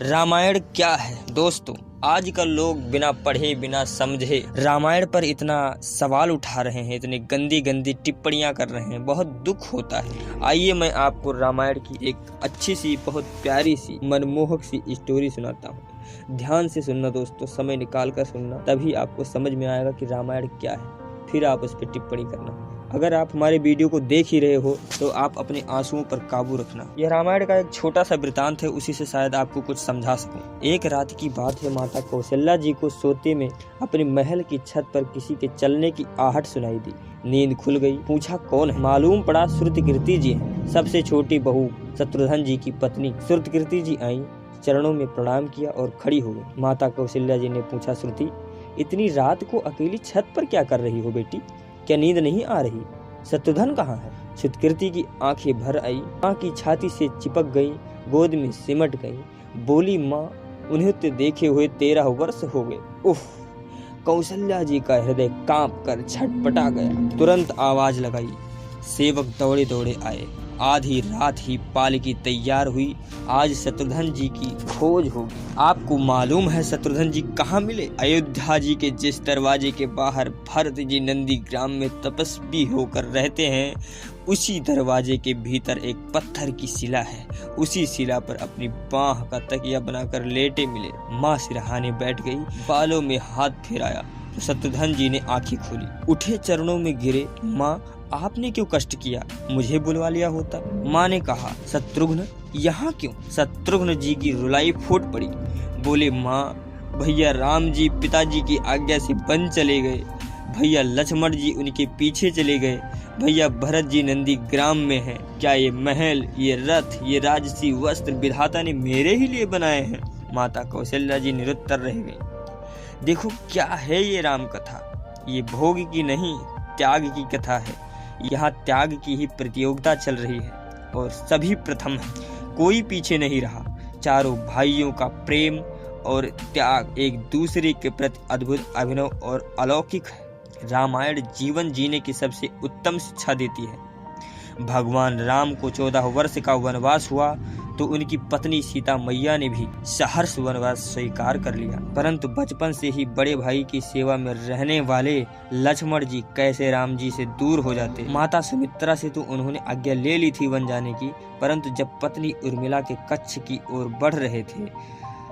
रामायण क्या है दोस्तों? आजकल लोग बिना पढ़े बिना समझे रामायण पर इतना सवाल उठा रहे हैं, इतनी गंदी गंदी टिप्पणियां कर रहे हैं, बहुत दुख होता है। आइए मैं आपको रामायण की एक अच्छी सी, बहुत प्यारी सी, मनमोहक सी स्टोरी सुनाता हूँ। ध्यान से सुनना दोस्तों, समय निकाल कर सुनना, तभी आपको समझ में आएगा कि रामायण क्या है, फिर आप उस पर टिप्पणी करना। अगर आप हमारे वीडियो को देख ही रहे हो तो आप अपने आंसुओं पर काबू रखना। यह रामायण का एक छोटा सा वृतांत है, उसी से शायद आपको कुछ समझा सकूं। एक रात की बात है, माता कौशल्या जी को सोते में अपने महल की छत पर किसी के चलने की आहट सुनाई दी। नींद खुल गई, पूछा कौन है। मालूम पड़ा श्रुतकीर्ति जी हैं, सबसे छोटी बहू शत्रुघ्न जी की पत्नी। श्रुतकीर्ति जी आई, चरणों में प्रणाम किया और खड़ी हो गई। माता कौशल्या जी ने पूछा, श्रुति इतनी रात को अकेली छत पर क्या कर रही हो बेटी? क्या नींद नहीं आ रही? शत्रुघ्न कहाँ है? श्रुतकीर्ति की आंखें भर आई, माँ की छाती से चिपक गई, गोद में सिमट गई। बोली, माँ उन्हें तो देखे हुए 13 वर्ष हो गए। उफ! कौशल्या जी का हृदय कांप कर छटपटा गया। तुरंत आवाज लगाई, सेवक दौड़े दौड़े आए। आधी रात ही पालकी तैयार हुई, आज शत्रुघ्न जी की खोज होगी। आपको मालूम है शत्रुघ्न जी कहाँ मिले? अयोध्या जी के जिस दरवाजे के बाहर भरत जी नंदी ग्राम में तपस्वी होकर रहते हैं, उसी दरवाजे के भीतर एक पत्थर की शिला है। उसी शिला पर अपनी बाह का तकिया बनाकर लेटे मिले। माँ सिरहाने बैठ गई, बालों में हाथ फेराया तो शत्रुघ्न जी ने आंखें खोली, उठे चरणों में गिरे। माँ आपने क्यों कष्ट किया? मुझे बुलवा लिया होता। माँ ने कहा, शत्रुघ्न यहाँ क्यों? शत्रुघ्न जी की रुलाई फूट पड़ी। बोले, माँ भैया राम जी पिताजी की आज्ञा से वन चले गए, भैया लक्ष्मण जी उनके पीछे चले गए, भैया भरत जी नंदी ग्राम में हैं। क्या ये महल, ये रथ, ये राजसी वस्त्र विधाता ने मेरे ही लिए बनाए हैं? माता कौशल्या जी निरुत्तर रह गई। देखो क्या है ये राम कथा, ये भोग की नहीं त्याग की कथा है। यहाँ त्याग की ही प्रतियोगिता चल रही है और सभी प्रथम है, कोई पीछे नहीं रहा। चारों भाइयों का प्रेम और त्याग एक दूसरे के प्रति अद्भुत, अभिनव और अलौकिक है। रामायण जीवन जीने की सबसे उत्तम शिक्षा देती है। भगवान राम को 14 वर्ष का वनवास हुआ तो उनकी पत्नी सीता मैया ने भी सहर्ष वनवास स्वीकार कर लिया, परंतु बचपन से ही बड़े भाई की सेवा में रहने वाले लक्ष्मण जी कैसे राम जी से दूर हो जाते। माता सुमित्रा से तो उन्होंने आज्ञा ले ली थी वन जाने की, परंतु जब पत्नी उर्मिला के कच्छ की ओर बढ़ रहे थे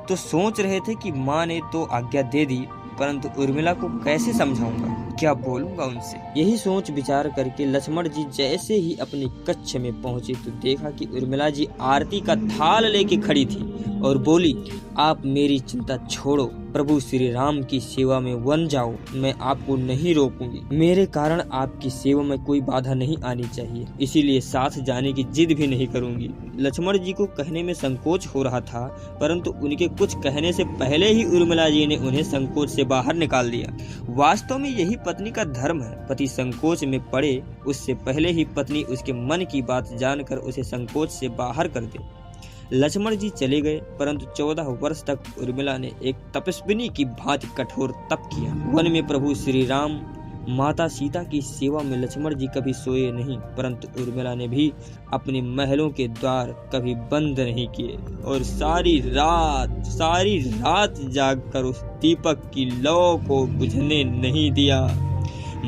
तो सोच रहे थे कि माँ ने तो आज्ञा दे दी, परंतु उर्मिला को कैसे समझाऊंगा, क्या बोलूंगा उनसे। यही सोच विचार करके लक्ष्मण जी जैसे ही अपने कच्छ में पहुंचे तो देखा कि उर्मिला जी आरती का थाल लेके खड़ी थी और बोली, आप मेरी चिंता छोड़ो, प्रभु श्री राम की सेवा में वन जाओ, मैं आपको नहीं रोकूंगी। मेरे कारण आपकी सेवा में कोई बाधा नहीं आनी चाहिए, इसीलिए साथ जाने की जिद भी नहीं करूंगी। लक्ष्मण जी को कहने में संकोच हो रहा था, परंतु उनके कुछ कहने से पहले ही उर्मिला जी ने उन्हें संकोच से बाहर निकाल दिया। वास्तव में यही पत्नी का धर्म है, पति संकोच में पड़े उससे पहले ही पत्नी उसके मन की बात जानकर उसे संकोच से बाहर कर दे। लक्ष्मण जी चले गए, परंतु 14 वर्ष तक उर्मिला ने एक तपस्विनी की भांति कठोर तप किया। वन में प्रभु श्री राम माता सीता की सेवा में लक्ष्मण जी कभी सोए नहीं, परंतु उर्मिला ने भी अपने महलों के द्वार कभी बंद नहीं किए और सारी रात जागकर उस दीपक की लौ को बुझने नहीं दिया।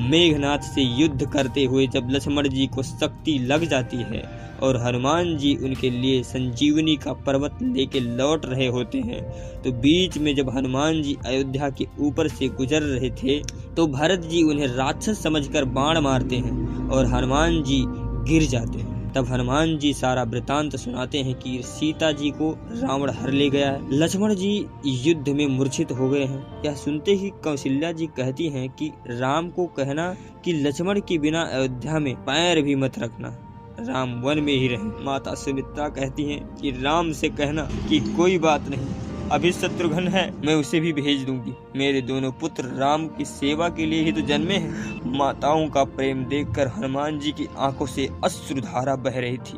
मेघनाथ से युद्ध करते हुए जब लक्ष्मण जी को शक्ति लग जाती है और हनुमान जी उनके लिए संजीवनी का पर्वत लेके लौट रहे होते हैं, तो बीच में जब हनुमान जी अयोध्या के ऊपर से गुजर रहे थे तो भरत जी उन्हें राक्षस समझकर बाण मारते हैं और हनुमान जी गिर जाते हैं। तब हनुमान जी सारा वृतांत सुनाते हैं कि सीता जी को रावण हर ले गया है, लक्ष्मण जी युद्ध में मूर्छित हो गए हैं। यह सुनते ही कौशल्या जी कहती हैं कि राम को कहना कि लक्ष्मण के बिना अयोध्या में पैर भी मत रखना, राम वन में ही रहे। माता सुमित्रा कहती हैं कि राम से कहना कि कोई बात नहीं, अभी शत्रुघ्न है, मैं उसे भी भेज दूंगी, मेरे दोनों पुत्र राम की सेवा के लिए ही तो जन्मे हैं। माताओं का प्रेम देखकर हनुमान जी की आंखों से अश्रुधारा बह रही थी,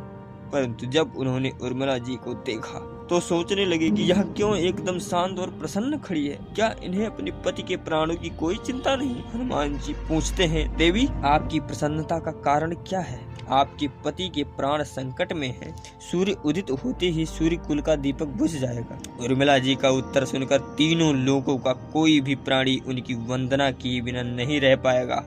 परंतु जब उन्होंने उर्मिला जी को देखा तो सोचने लगे कि यह क्यों एकदम शांत और प्रसन्न खड़ी है, क्या इन्हें अपने पति के प्राणों की कोई चिंता नहीं। हनुमान जी पूछते हैं, देवी आपकी प्रसन्नता का कारण क्या है? आपके पति के प्राण संकट में हैं। सूर्य उदित होते ही सूर्य कुल का दीपक बुझ जाएगा। उर्मिला जी का उत्तर सुनकर तीनों लोगों का कोई भी प्राणी उनकी वंदना किए बिना नहीं रह पाएगा।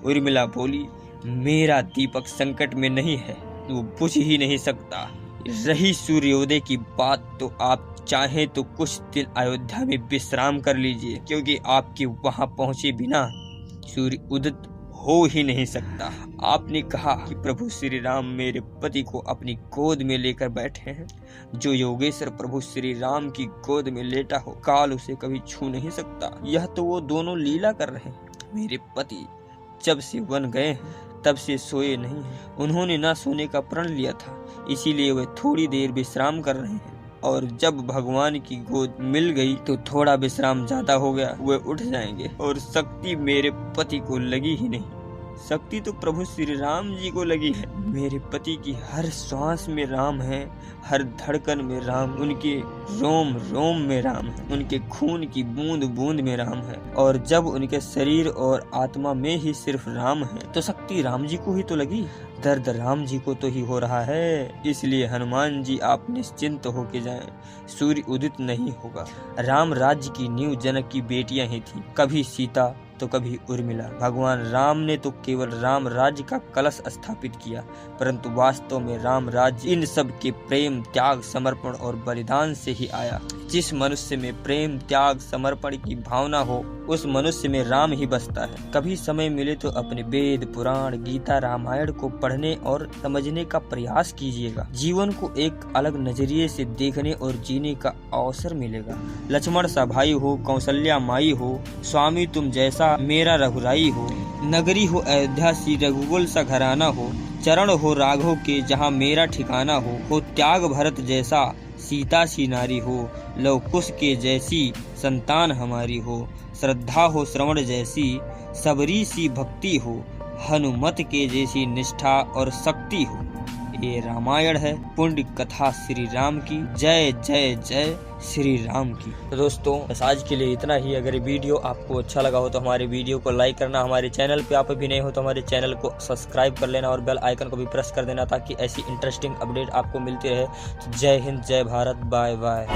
उर्मिला बोली, मेरा दीपक संकट में नहीं है, वो बुझ ही नहीं सकता। रही सूर्योदय की बात, तो आप चाहें तो कुछ दिन अयोध्या में विश्राम कर लीजिए, क्योंकि आपके वहां पहुंचे बिना सूर्य उदित हो ही नहीं सकता। आपने कहा कि प्रभु श्री राम मेरे पति को अपनी गोद में लेकर बैठे हैं। जो योगेश्वर प्रभु श्री राम की गोद में लेटा हो, काल उसे कभी छू नहीं सकता। यह तो वो दोनों लीला कर रहे हैं। मेरे पति जब से वन गए हैं तब से सोए नहीं हैं। उन्होंने ना सोने का प्रण लिया था, इसीलिए वे थोड़ी देर विश्राम कर रहे हैं, और जब भगवान की गोद मिल गई तो थोड़ा विश्राम ज्यादा हो गया, वे उठ जाएंगे। और शक्ति मेरे पति को लगी ही नहीं, शक्ति तो प्रभु श्री राम जी को लगी है। मेरे पति की हर श्वास में राम है, हर धड़कन में राम, उनके रोम रोम में राम है, उनके खून की बूंद बूंद में राम है। और जब उनके शरीर और आत्मा में ही सिर्फ राम है, तो शक्ति राम जी को ही तो लगी, दर्द राम जी को तो ही हो रहा है। इसलिए हनुमान जी आप निश्चिंत होके जाएं, सूर्य उदित नहीं होगा। राम राज्य की नींव जनक की बेटियां ही थी, कभी सीता तो कभी उर्मिला। भगवान राम ने तो केवल राम राज्य का कलश स्थापित किया, परंतु वास्तव में राम राज्य इन सब के प्रेम, त्याग, समर्पण और बलिदान से ही आया। जिस मनुष्य में प्रेम, त्याग, समर्पण की भावना हो, उस मनुष्य में राम ही बसता है। कभी समय मिले तो अपने वेद, पुराण, गीता, रामायण को पढ़ने और समझने का प्रयास कीजिएगा। जीवन को एक अलग नजरिए से देखने और जीने का अवसर मिलेगा। लक्ष्मण सा भाई हो, कौशल्या माई हो, स्वामी तुम जैसा मेरा रघुराई हो, नगरी हो अयोध्या सी रघुकुल सा घराना हो, चरण हो राघव के जहाँ मेरा ठिकाना हो त्याग भरत जैसा सीता सी नारी हो, लव कुश के जैसी संतान हमारी हो, श्रद्धा हो श्रवण जैसी, सबरी सी भक्ति हो, हनुमत के जैसी निष्ठा और शक्ति हो। ये रामायण है, पुण्य कथा श्री राम की। जय जय जय श्री राम की। तो दोस्तों बस आज के लिए इतना ही। अगर वीडियो आपको अच्छा लगा हो तो हमारे वीडियो को लाइक करना, हमारे चैनल पे आप भी नए हो तो हमारे चैनल को सब्सक्राइब कर लेना और बेल आइकन को भी प्रेस कर देना, ताकि ऐसी इंटरेस्टिंग अपडेट आपको मिलती रहे। तो जय हिंद, जय भारत, बाय बाय।